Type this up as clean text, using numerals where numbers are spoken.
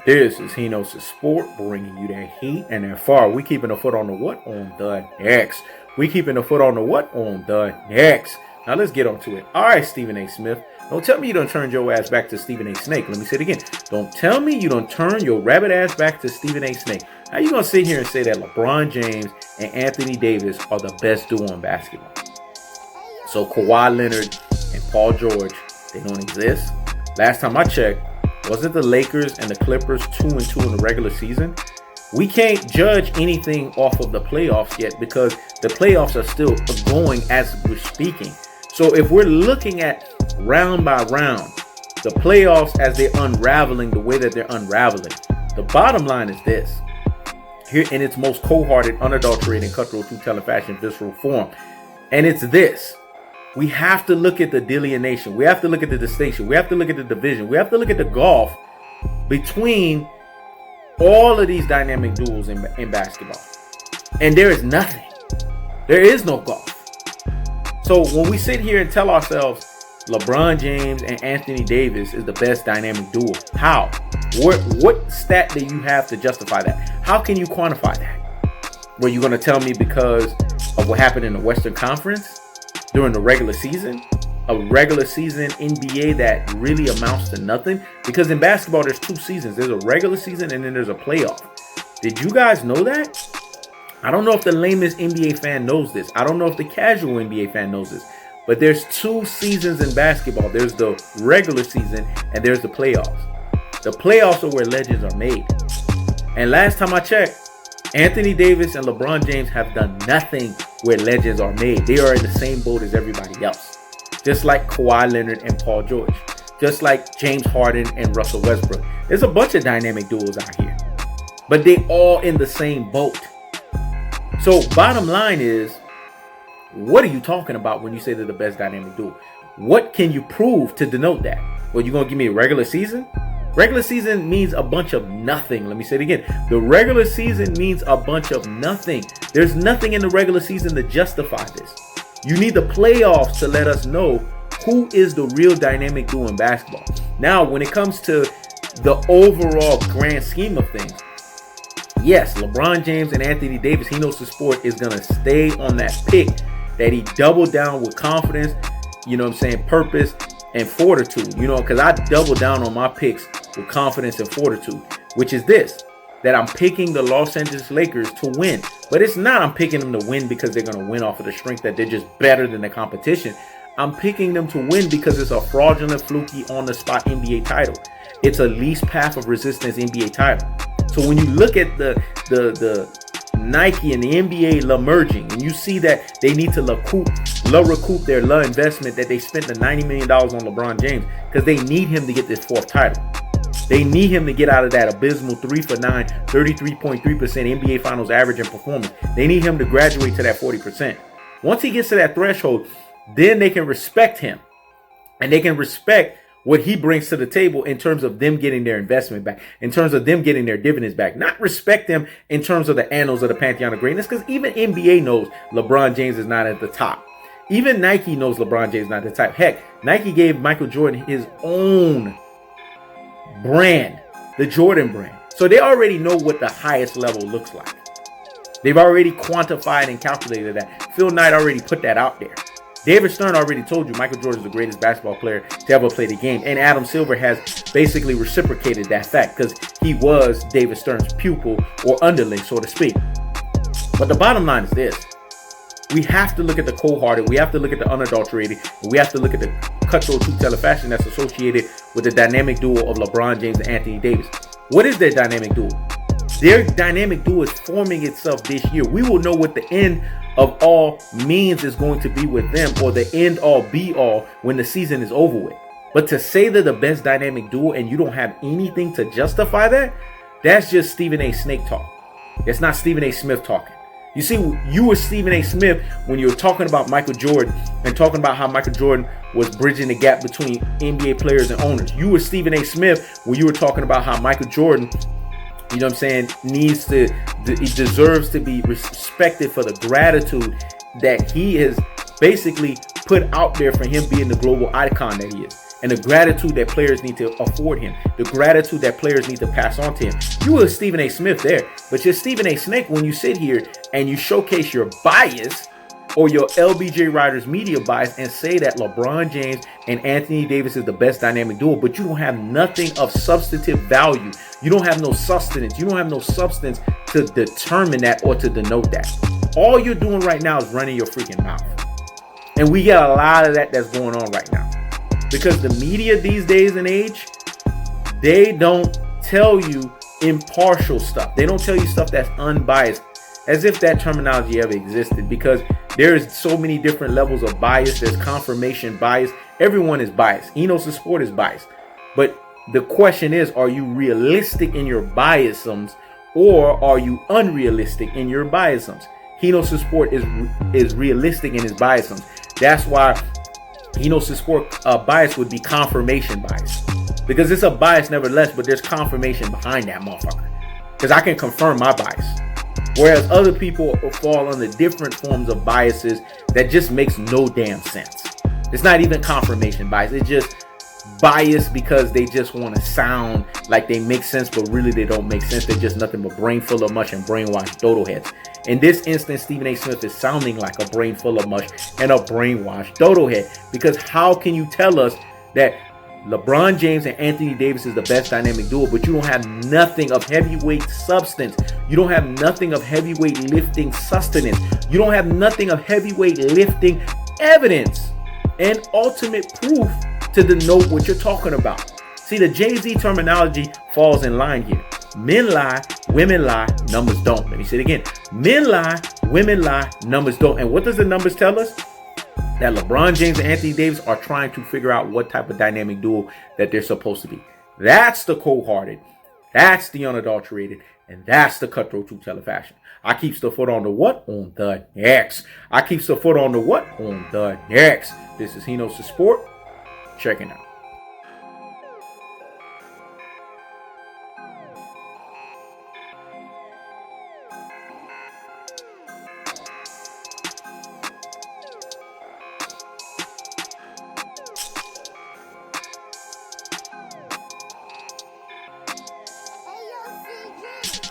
This is Hino's Sport, bringing you that heat and that far. We keeping the foot on the what? On the next. We keeping the foot on the what? On the next. Now let's get on to it. All right, Stephen A. Smith. Don't tell me you done turned your ass back to Stephen A. Snake. Let me say it again. Don't tell me you done turn your rabbit ass back to Stephen A. Snake. How you gonna sit here and say that LeBron James and Anthony Davis are the best duo in basketball? So Kawhi Leonard and Paul George, they don't exist. Last time I checked, wasn't the Lakers and the Clippers 2-2 in the regular season? We can't judge anything off of the playoffs yet because the playoffs are still going as we're speaking. So if we're looking at round by round, the playoffs as they're unraveling the way that they're unraveling, the bottom line is this. Here in its most cold-hearted, unadulterated, cutthroat, true-telling fashion, visceral form. And it's this. We have to look at the delineation. We have to look at the distinction. We have to look at the division. We have to look at the gulf between all of these dynamic duels in basketball. And there is nothing. There is no gulf. So when we sit here and tell ourselves LeBron James and Anthony Davis is the best dynamic duo, how? What stat do you have to justify that? How can you quantify that? Were you going to tell me because of what happened in the Western Conference during the regular season? A regular season NBA that really amounts to nothing? Because in basketball, there's two seasons. There's a regular season and then there's a playoff. Did you guys know that? I don't know if the lamest NBA fan knows this. I don't know if the casual NBA fan knows this. But there's two seasons in basketball. There's the regular season and there's the playoffs. The playoffs are where legends are made. And last time I checked, Anthony Davis and LeBron James have done nothing where legends are made. They are in the same boat as everybody else. Just like Kawhi Leonard and Paul George. Just like James Harden and Russell Westbrook. There's a bunch of dynamic duos out here. But they all in the same boat. So bottom line is, what are you talking about when you say they're the best dynamic duo? What can you prove to denote that? Well, you going to give me a regular season? Regular season means a bunch of nothing. Let me say it again. The regular season means a bunch of nothing. There's nothing in the regular season to justify this. You need the playoffs to let us know who is the real dynamic duo in basketball. Now, when it comes to the overall grand scheme of things, yes, LeBron James and Anthony Davis, he knows the sport is going to stay on that pick that he doubled down with confidence, you know what I'm saying, purpose and fortitude, you know, because I double down on my picks with confidence and fortitude, which is this, that I'm picking the Los Angeles Lakers to win. But it's not I'm picking them to win because they're going to win off of the strength that they're just better than the competition. I'm picking them to win because it's a fraudulent, fluky, on-the-spot NBA title. It's a least path of resistance NBA title. So when you look at the Nike and the NBA merging, and you see that they need to recoup their investment that they spent the $90 million on LeBron James because they need him to get this fourth title. They need him to get out of that abysmal 3 for 9, 33.3% NBA Finals average and performance. They need him to graduate to that 40%. Once he gets to that threshold, then they can respect him. And they can respect what he brings to the table in terms of them getting their investment back, in terms of them getting their dividends back. Not respect them in terms of the annals of the Pantheon of Greatness, because even NBA knows LeBron James is not at the top. Even Nike knows LeBron James is not the type. Heck, Nike gave Michael Jordan his own brand, the Jordan brand. So they already know what the highest level looks like. They've already quantified and calculated that. Phil Knight already put that out there. David Stern already told you Michael Jordan is the greatest basketball player to ever play the game. And Adam Silver has basically reciprocated that fact because he was David Stern's pupil or underling, so to speak. But the bottom line is this. We have to look at the cold-hearted. We have to look at the unadulterated. We have to look at the cutthroat, true-telling fashion that's associated with the dynamic duo of LeBron James and Anthony Davis. What is their dynamic duo? Their dynamic duo is forming itself this year. We will know what the end of all means is going to be with them, or the end all be all when the season is over with. But to say they're the best dynamic duo and you don't have anything to justify that, that's just Stephen A. Snake talk. It's not Stephen A. Smith talking. You see, you were Stephen A. Smith when you were talking about Michael Jordan and talking about how Michael Jordan was bridging the gap between NBA players and owners. You were Stephen A. Smith when you were talking about how Michael Jordan, you know what I'm saying, he deserves to be respected for the gratitude that he has basically put out there for him being the global icon that he is. and the gratitude that players need to afford him, the gratitude that players need to pass on to him. You were Stephen A. Smith there, but you're Stephen A. Smith when you sit here and you showcase your bias or your LBJ Riders media bias and say that LeBron James and Anthony Davis is the best dynamic duo, but you don't have nothing of substantive value. You don't have no sustenance. You don't have no substance to determine that or to denote that. All you're doing right now is running your freaking mouth. And we got a lot of that that's going on right now. Because the media these days and age, they don't tell you impartial stuff. They don't tell you stuff that's unbiased, as if that terminology ever existed, because there's so many different levels of bias. There's confirmation bias. Everyone is biased. Enos the Sport is biased. But the question is, are you realistic in your biasms, or are you unrealistic in your biasms? Enos the Sport is realistic in his biasms. That's why Enos the Sport bias would be confirmation bias. Because it's a bias nevertheless, but there's confirmation behind that motherfucker. Because I can confirm my bias. Whereas other people fall under different forms of biases that just makes no damn sense. It's not even confirmation bias. It's just bias because they just want to sound like they make sense, but really they don't make sense. They're just nothing but brain full of mush and brainwashed dodo heads. In this instance, Stephen A. Smith is sounding like a brain full of mush and a brainwashed dodo head. Because how can you tell us that LeBron James and Anthony Davis is the best dynamic duo, but you don't have nothing of heavyweight substance? You don't have nothing of heavyweight lifting sustenance. You don't have nothing of heavyweight lifting evidence and ultimate proof to denote what you're talking about. See, the Jay-Z terminology falls in line here. Men lie, women lie, numbers don't. Let me say it again. Men lie, women lie, numbers don't. And what does the numbers tell us? That LeBron James and Anthony Davis are trying to figure out what type of dynamic duo that they're supposed to be. That's the cold-hearted. That's the unadulterated. And that's the cutthroat true teller fashion. I keeps the foot on the what? On the next. I keeps the foot on the what? On the next. This is Enos the Sport. Checking out.